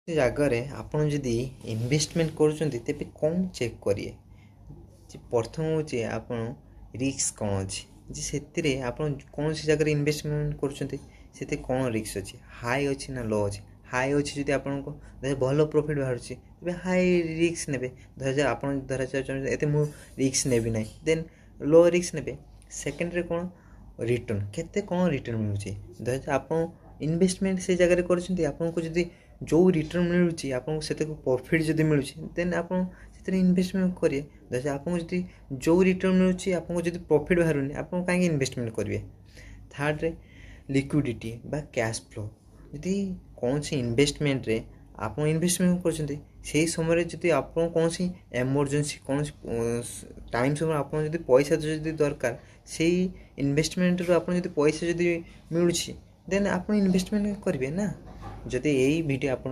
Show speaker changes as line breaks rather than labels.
ସେ ଜାଗାରେ ଆପଣ ଯଦି ଇନଭେଷ୍ଟମେଣ୍ଟ କରୁଛନ୍ତି ତେବେ କ'ଣ ଚେକ୍ କରିବେ ଯେ ପ୍ରଥମ ହେଉଛି ଆପଣ ରିସ୍କ କ'ଣ ଅଛି ଯେ ସେଥିରେ ଆପଣ କୌଣସି ଜାଗାରେ ଇନଭେଷ୍ଟମେଣ୍ଟ କରୁଛନ୍ତି ସେଥିରେ କ'ଣ ରିସ୍କ ଅଛି, ହାଇ ଅଛି ନା ଲୋ ଅଛି। ହାଇ ଅଛି ଯଦି ଆପଣଙ୍କ ଭଲ ପ୍ରଫିଟ୍ ବାହାରୁଛି ତେବେ ହାଇ ରିସ୍କ ନେବେ। ଧରାଯାଉ ଆପଣ ଧରାଯାଉ ଏତେ ମୁଁ ରିସ୍କ ନେବି ନାହିଁ, ଦେନ୍ ଲୋ ରିସ୍କ ନେବେ। ସେକେଣ୍ଡରେ କ'ଣ ରିଟର୍ନ, କେତେ କ'ଣ ରିଟର୍ନ ମିଳୁଛି। ଧରାଯାଉ ଆପଣ ଇନଭେଷ୍ଟମେଣ୍ଟ ସେ ଜାଗାରେ କରୁଛନ୍ତି, ଆପଣଙ୍କୁ ଯଦି ଯେଉଁ ରିଟର୍ନ ମିଳୁଛି ଆପଣଙ୍କୁ ସେତେକୁ ପ୍ରଫିଟ୍ ଯଦି ମିଳୁଛି ଦେନ୍ ଆପଣ ସେଥିରେ ଇନଭେଷ୍ଟମେଣ୍ଟ କରିବେ। ଧରାଯାଉ ଆପଣଙ୍କୁ ଯଦି ଯେଉଁ ରିଟର୍ନ ମିଳୁଛି ଆପଣଙ୍କୁ ଯଦି ପ୍ରଫିଟ୍ ବାହାରୁନି ଆପଣ କାହିଁକି ଇନଭେଷ୍ଟମେଣ୍ଟ କରିବେ। ଥାର୍ଡ଼ରେ ଲିକ୍ୱିଡ଼ିଟି ବା କ୍ୟାସ୍ ଫ୍ଲୋ, ଯଦି କୌଣସି ଇନଭେଷ୍ଟମେଣ୍ଟରେ ଆପଣ ଇନଭେଷ୍ଟମେଣ୍ଟ କରୁଛନ୍ତି ସେହି ସମୟରେ ଯଦି ଆପଣ କୌଣସି ଏମର୍ଜେନ୍ସି କୌଣସି ଟାଇମ୍ ସମୟରେ ଆପଣ ଯଦି ପଇସା ଯଦି ଦରକାର ସେଇ ଇନଭେଷ୍ଟମେଣ୍ଟରୁ ଆପଣ ଯଦି ପଇସା ଯଦି ମିଳୁଛି ଦେନ୍ ଆପଣ ଇନଭେଷ୍ଟମେଣ୍ଟ କରିବେ ନା। ଯଦି ଏଇ ଭିଡ଼ିଓ ଆପଣ